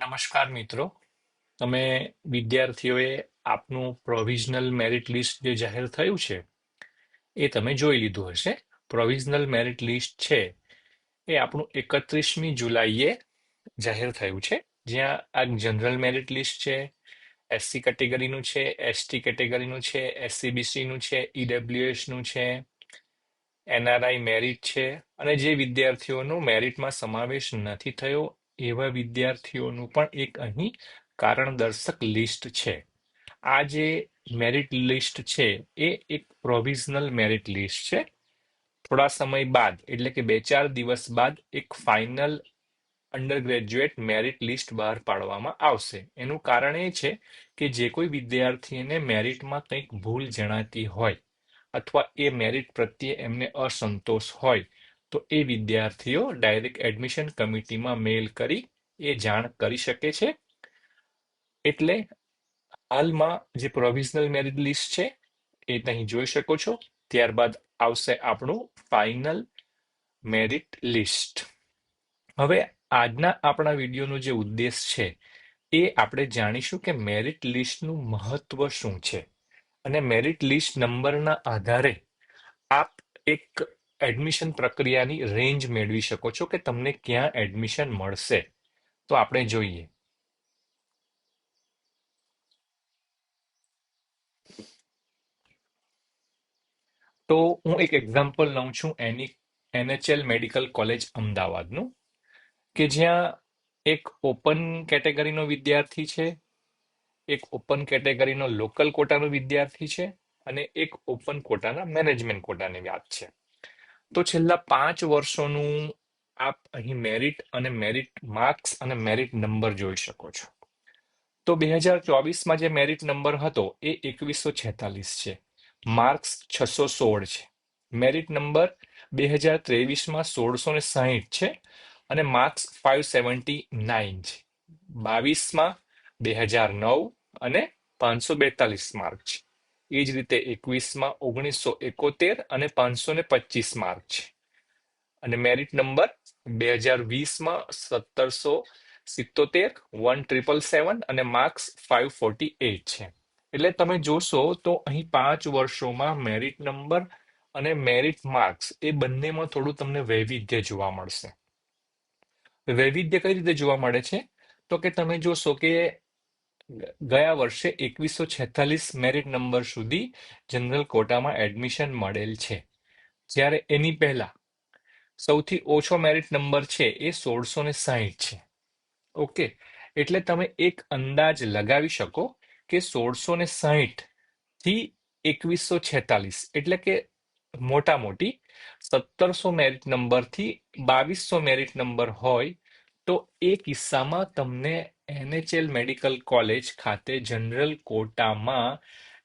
નમસ્કાર મિત્રો. તમે વિદ્યાર્થીઓએ આપનું પ્રોવિઝનલ મેરિટ લિસ્ટ જે જાહેર થયું છે એ તમે જોઈ લીધું હશે. પ્રોવિઝનલ મેરિટ લિસ્ટ છે એ આપણું 31મી જુલાઈએ જાહેર થયું છે, જ્યાં આ જનરલ મેરિટ લિસ્ટ છે, એસસી કેટેગરીનું છે, એસટી કેટેગરીનું છે, એસસીબીસીનું છે, ઈડબ્લ્યુએસનું છે, એનઆરઆઈ મેરિટ છે, અને જે વિદ્યાર્થીઓનો મેરિટમાં સમાવેશ નથી થયો એવા વિદ્યાર્થીઓનું પણ એક અહીં કારણદર્શક લિસ્ટ છે. આ જે મેરિટ લિસ્ટ છે એ એક પ્રોવિઝનલ મેરિટ લિસ્ટ છે. થોડા સમય બાદ, એટલે કે 2-4 દિવસ બાદ, એક final under graduate merit list બહાર પાડવામાં આવશે. એનું કારણ એ છે કે જે કોઈ વિદ્યાર્થીને મેરિટમાં કંઈક ભૂલ જણાતી હોય અથવા એ મેરિટ પ્રત્યે એમને અસંતોષ હોય તો એ વિદ્યાર્થીઓ ડાયરેક્ટ એડમિશન કમિટીમાં મેલ કરી એ જાણ કરી શકે છે. એટલે હાલમાં જે પ્રોવિઝનલ મેરિટ લિસ્ટ છે એ અહીં જોઈ શકો છો. ત્યારબાદ આવશે આપણું ફાઇનલ મેરિટ લિસ્ટ. હવે આજના આપણા વિડીયોનો જે ઉદ્દેશ છે એ આપણે જાણીશું કે મેરિટ લિસ્ટનું મહત્વ શું છે, અને મેરિટ લિસ્ટ નંબરના આધારે આપ એક એડમિશન પ્રક્રિયાની રેન્જ મેળવી શકો છો કે તમને ક્યાં એડમિશન મળશે. તો આપણે જોઈએ. તો હું એક એક્ઝામ્પલ લઉં છું એનએચએલ મેડિકલ કોલેજ અમદાવાદનું, કે જ્યાં એક ઓપન કેટેગરીનો વિદ્યાર્થી છે, એક ઓપન કેટેગરીનો લોકલ કોટાનો વિદ્યાર્થી છે, અને એક ઓપન કોટાના મેનેજમેન્ટ કોટાની વાત છે. તો છેલ્લા 5 વર્ષોનું આપ અહીં મેરિટ અને મેરિટ માર્ક્સ અને મેરિટ નંબર જોઈ શકો છો. તો 2024માં જે મેરિટ નંબર હતો એ 2146 છે, માર્ક્સ 616 છે. મેરિટ નંબર 2023માં 1660 છે અને માર્ક્સ 579 છે. 22માં 2009 અને 542 માર્ક છે. એ જ રીતે 21માં 1971 અને 525 માર્ક છે. અને મેરિટ નંબર 2020માં 1777, 1777 અને માર્ક્સ 548 છે. એટલે તમે જોશો તો અહીં 5 વર્ષોમાં મેરિટ નંબર અને મેરિટ માર્ક્સ એ બંનેમાં થોડું તમને વૈવિધ્ય જોવા મળશે. વૈવિધ્ય કઈ રીતે જોવા મળે છે? તો કે તમે જોશો કે ગયા વર્ષે 2146 મેરિટ નંબર સુધી જનરલ કોટામાં એડમિશન મળેલ છે, જ્યારે એની પહેલા સૌથી ઓછો મેરિટ નંબર છે એ 1660 છે. ઓકે, એટલે તમે એક અંદાજ લગાવી શકો કે 1660 થી 2146 એટલે કે મોટા મોટી 1700 મેરિટ નંબરથી 2200 મેરિટ નંબર હોય તો એ કિસ્સામાં તમને એનએચએલ મેડિકલ કોલેજ ખાતે જનરલ કોટામાં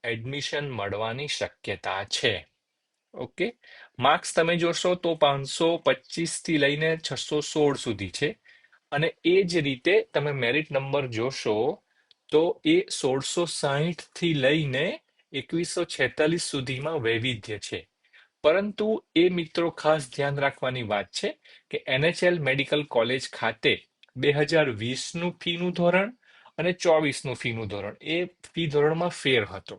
એડમિશન મળવાની શક્યતા છે. ઓકે, માર્ક્સ તમે જોશો તો 525 થી લઈને 616 સુધી છે, અને એ જ રીતે તમે મેરિટ નંબર જોશો તો એ 1660 થી લઈને 2146 સુધીમાં વૈવિધ્ય છે. પરંતુ એ મિત્રો ખાસ ધ્યાન રાખવાની વાત છે કે એનએચએલ મેડિકલ કોલેજ ખાતે 2020નું ફીનું ધોરણ અને 24નું ફીનું ધોરણ, એ ફી ધોરણમાં ફેર હતો.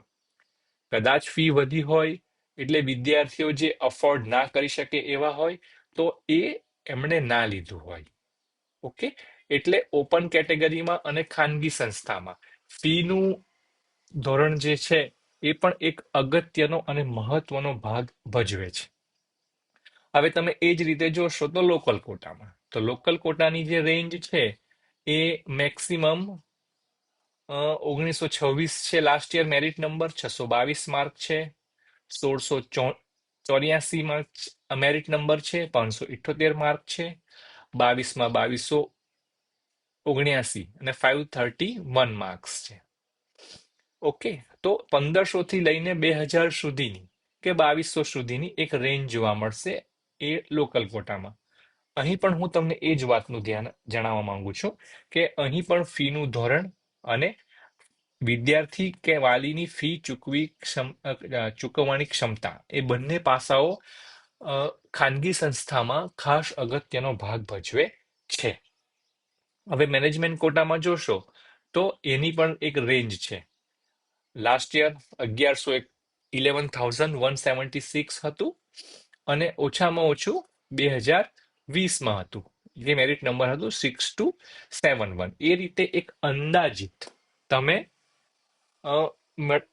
કદાચ ફી વધી હોય એટલે વિદ્યાર્થીઓ જે અફોર્ડ ના કરી શકે એવા હોય તો એ એમણે ના લીધું હોય. ઓકે, એટલે ઓપન કેટેગરીમાં અને ખાનગી સંસ્થામાં ફીનું ધોરણ જે છે એ પણ એક અગત્યનો અને મહત્વનો ભાગ ભજવે છે. હવે તમે એ જ રીતે જોશો તો લોકલ કોટામાં, તો લોકલ કોટાની જે રેન્જ છે એ મેક્સિમમ 1926 છે last year merit number, 622 mark છે. 1684 માર્ક મેરિટ નંબર છે, 578 માર્ક છે. 22માં 2279 અને 531 માર્ક્સ છે. ઓકે, તો 1500 થી લઈને 2000 સુધીની કે 2200 સુધીની એક રેન્જ જોવા મળશે એ લોકલ કોટામાં. અહીં પણ હું તમને એ જ વાતનું ધ્યાન જણાવવા માંગુ છું કે અહીં પણ ફીનું ધોરણ અને વિદ્યાર્થી કે વાલીની ફી ચૂકવવાની ક્ષમતા, એ બંને પાસાઓ ખાનગી સંસ્થામાં ખાસ અગત્યનો ભાગ ભજવે છે. હવે મેનેજમેન્ટ કોટામાં જોશો તો એની પણ એક રેન્જ છે. લાસ્ટ યર 11,176 હતું અને ઓછામાં ઓછું 2020માં હતું, જે મેરિટ નંબર હતું 6271. એ રીતે એક અંદાજિત તમે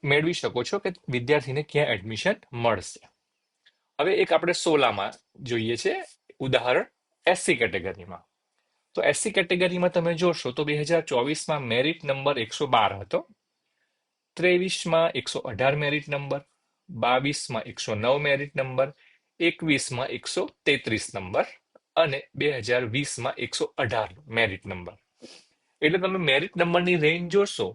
મેળવી શકો છો કે વિદ્યાર્થીને ક્યાં એડમિશન મળશે. હવે એક આપણે 16માં જોઈએ છે ઉદાહરણ એસસી કેટેગરીમાં. તો એસસી કેટેગરીમાં તમે જોશો તો 2024માં મેરિટ નંબર 112 હતો, 23માં 118 મેરિટ નંબર, 22માં 109 મેરિટ નંબર, 21માં 133 નંબર અને 2020માં 118 મેરિટ નંબર. એટલે તમે મેરિટ નંબરની રેન્જ જોશો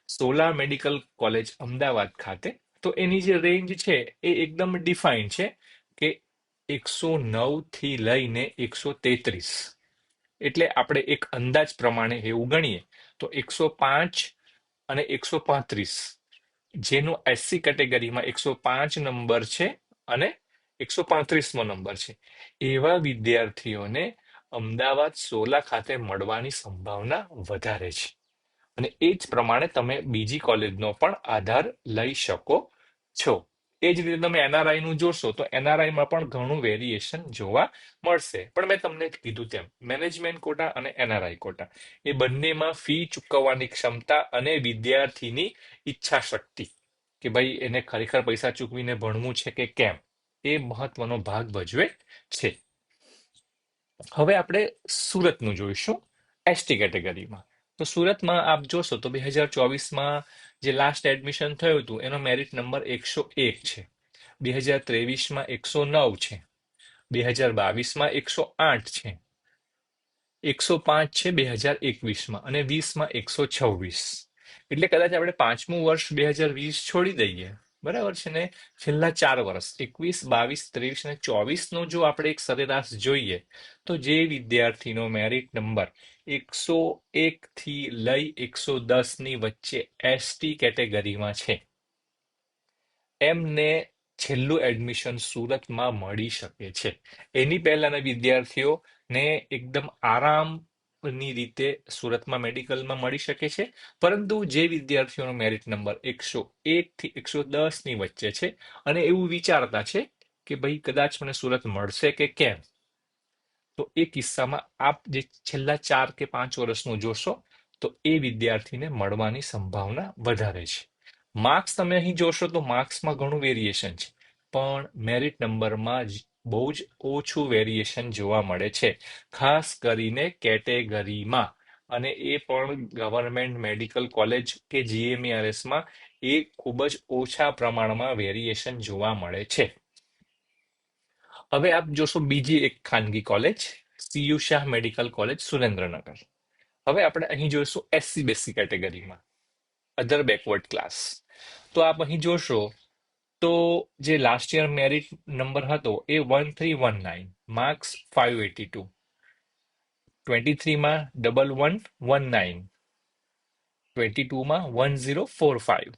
સોલા મેડિકલ કોલેજ અમદાવાદ ખાતે, તો એની જે રેન્જ છે એ એકદમ ડિફાઇન છે કે 109 થી લઈને 133. એટલે આપણે એક અંદાજ પ્રમાણે એવું ગણીએ તો 105 અને 135, જેનો એસસી કેટેગરીમાં 105 નંબર છે અને 135મો નંબર છે, એવા વિદ્યાર્થીઓને અમદાવાદ સોલા ખાતે મળવાની સંભાવના વધારે છે. અને એ જ પ્રમાણે તમે બીજી કોલેજનો પણ આધાર લઈ શકો છો. એ જ રીતે તમે એનઆરઆઈ નું જોશો તો એનઆરઆઈમાં પણ ઘણું વેરિએશન જોવા મળશે. પણ મેં તમને કીધું તેમ મેનેજમેન્ટ કોટા અને એનઆરઆઈ કોટા એ બંનેમાં ફી ચૂકવવાની ક્ષમતા અને વિદ્યાર્થીની ઈચ્છા શક્તિ, કે ભાઈ એને ખરેખર પૈસા ચૂકવીને ભણવું છે કે કેમ, એ મહત્વનો ભાગ ભજવે છે. હવે આપણે સુરતનું જોઈશું એસટી કેટેગરીમાં. તો સુરતમાં આપ જોશો તો 2024માં જે લાસ્ટ એડમિશન થયું હતું એનો મેરિટ નંબર 101 છે, 2023માં 109 છે, 2022માં 108 છે, 105 છે 2021માં અને 20માં 126. એટલે કદાચ આપણે પાંચમું વર્ષ 2020 છોડી દઈએ, બરાબર છે ને, છેલ્લા 4 વર્ષ 21, 22, 23 અને 24નો જો આપણે એક સરેરાશ જોઈએ તો જે વિદ્યાર્થીનો મેરિટ નંબર 101 થી લઈ 110 ની વચ્ચે એસટી કેટેગરીમાં છે, એમને છેલ્લું એડમિશન સુરતમાં મળી શકે છે. એની પહેલાના વિદ્યાર્થીઓને એકદમ આરામની રીતે સુરતમાં મેડિકલમાં મળી શકે છે. પરંતુ જે વિદ્યાર્થીઓનો મેરિટ નંબર 101 થી 110 ની વચ્ચે છે અને એવું વિચારતા છે કે ભાઈ કદાચ મને સુરત મળશે કે કેમ, તો એ કિસ્સામાં આપ જે છેલ્લા 4 કે 5 વર્ષનું જોશો તો એ વિદ્યાર્થીને મળવાની સંભાવના વધારે છે. માર્ક્સ તમે અહીં જોશો તો માર્ક્સમાં ઘણું વેરિએશન છે, પણ મેરિટ નંબરમાં બહુ જ ઓછું વેરિએશન જોવા મળે છે, ખાસ કરીને કેટેગરીમાં. અને એ પણ ગવર્મેન્ટ મેડિકલ કોલેજ કે જીએમઈઆરએસમાં એ ખૂબ જ ઓછા પ્રમાણમાં વેરિએશન જોવા મળે છે. હવે આપ જોશો બીજી એક ખાનગી college, Cu Shah medical college Surendranagar. હવે આપણે અહીં જોઈશું એસસી બેસી કેટેગરીમાં અધર બેકવર્ડ ક્લાસ. તો આપ અહીં જોશો તો જે લાસ્ટ યર મેરિટ નંબર હતો એ 1319, માર્ક્સ 582, 23માં 1119, 22માં 1045,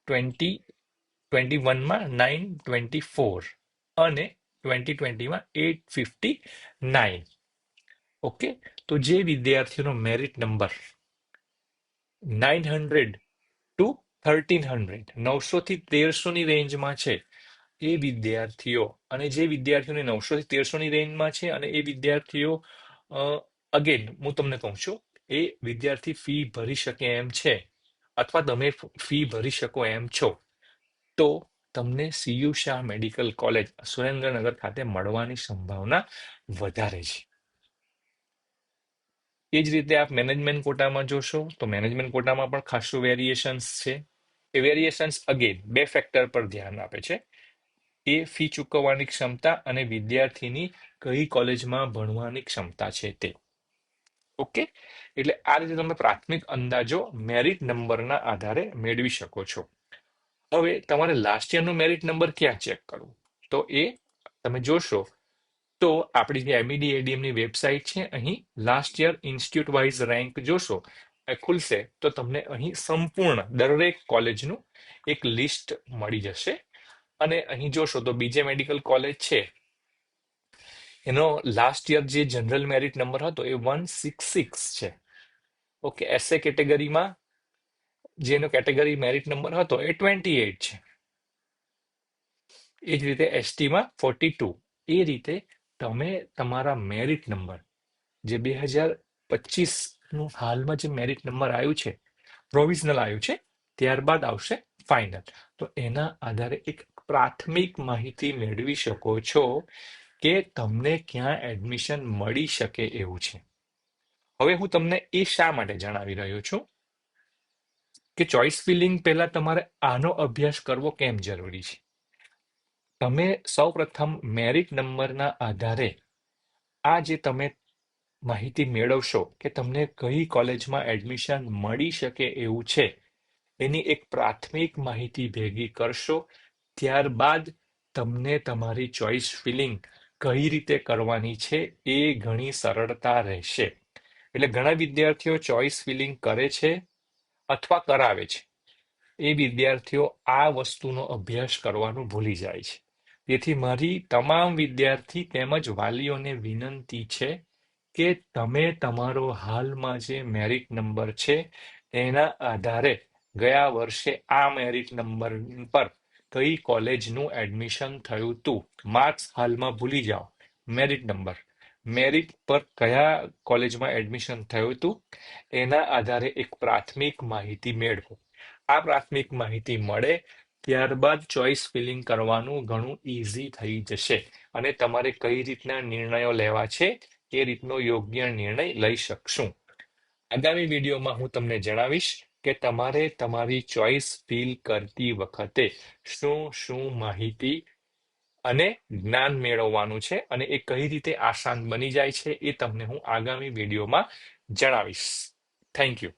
2021માં 924 અને 2020માં 859. ઓકે, તો જે વિદ્યાર્થીઓનો મેરિટ નંબર 900 ટુ 1300, 900 થી 1300 ની રેન્જમાં છે, એ વિદ્યાર્થીઓ અને જે વિદ્યાર્થીઓને 900 થી 1300 ની રેન્જમાં છે અને એ વિદ્યાર્થીઓ અગેન હું તમને કહું છું, એ વિદ્યાર્થી ફી ભરી શકે એમ છે અથવા તમે ફી ભરી શકો એમ છો, તો તમને Cu Shah medical college Surendranagar ખાતે મળવાની સંભાવના વધારે છે. એ જ રીતે આપ મેનેજમેન્ટ કોટામાં જોશો તો મેનેજમેન્ટ કોટામાં પણ ખાસું વેરિએશન્સ છે. એ વેરિએશન્સ અગેન બે ફેક્ટર પર ધ્યાન આપે છે, એ ફી ચૂકવવાની ક્ષમતા અને વિદ્યાર્થીની કઈ કોલેજમાં ભણવાની ક્ષમતા છે તે. ઓકે, એટલે આ રીતે તમે પ્રાથમિક અંદાજો મેરિટ નંબરના આધારે મેળવી શકો છો. હવે તમારે લાસ્ટ યરનું મેરિટ નંબર ક્યાં ચેક કરવું, તો એ તમે જોશો તો આપણી જે એમઈડીએડીએમની વેબસાઇટ છે, અહીં last year institute wise rank જોશો એ ખુલશે તો તમને અહીં સંપૂર્ણ દરેક કોલેજનું એક લિસ્ટ મળી જશે. અને અહીં જોશો તો બીજે મેડિકલ કોલેજ છે એનો લાસ્ટ યર જે જનરલ મેરિટ નંબર હતો એ 166 છે. ઓકે, એસએ કેટેગરીમાં જેનો કેટેગરી મેરિટ નંબર હતો એ 28 છે. એ જ રીતે એસટીમાં 42. એ રીતે તમે તમારા મેરિટ નંબર જે 2025નું હાલમાં જે મેરિટ નંબર આવ્યું છે, પ્રોવિઝનલ આવ્યું છે, ત્યારબાદ આવશે ફાઇનલ. તો એના આધારે એક પ્રાથમિક માહિતી મેળવી શકો છો કે તમને ક્યાં એડમિશન મળી શકે એવું છે. હવે હું તમને એ શા માટે જણાવી રહ્યો છું કે ચોઇસ ફિલિંગ પહેલા તમારે આનો અભ્યાસ કરવો કેમ જરૂરી છે. તમે સૌપ્રથમ મેરિટ નંબરના આધારે આ જે તમે માહિતી મેળવશો કે તમને કઈ કોલેજમાં એડમિશન મળી શકે એવું છે, એની એક પ્રાથમિક માહિતી ભેગી કરશો. ત્યારબાદ તમને તમારી ચોઇસ ફિલિંગ કઈ રીતે કરવાની છે એ ઘણી સરળતા રહેશે. એટલે ઘણા વિદ્યાર્થીઓ ચોઇસ ફિલિંગ કરે છે અથવા કરાવે છે, એ વિદ્યાર્થીઓ આ વસ્તુનો અભ્યાસ કરવાનું ભૂલી જાય છે. તેથી મારી તમામ વિદ્યાર્થી તેમજ વાલીઓને વિનંતી છે કે તમે તમારો હાલમાં જે મેરિટ નંબર છે એના આધારે ગયા વર્ષે આ મેરિટ નંબર પર કઈ કોલેજનું એડમિશન થયું હતું, માર્ક્સ હાલમાં ભૂલી જાઓ, મેરિટ નંબર, મેરિટ પર કયા કોલેજમાં એડમિશન થયું હતું એના આધારે એક પ્રાથમિક માહિતી મેળવો. આ પ્રાથમિક માહિતી મળે ત્યારબાદ ચોઇસ ફિલિંગ કરવાનું ઘણું ઇઝી થઈ જશે અને તમારે કઈ રીતના નિર્ણયો લેવા છે એ રીતનો યોગ્ય નિર્ણય લઈ શકશું. આગામી વિડીયોમાં હું તમને જણાવીશ કે તમારે તમારી ચોઇસ ફિલ કરતી વખતે શું શું માહિતી અને જ્ઞાન મેળવવાનું છે અને એ કઈ રીતે આસાન બની જાય છે એ તમને હું આગામી વિડીયોમાં જણાવીશ. Thank you.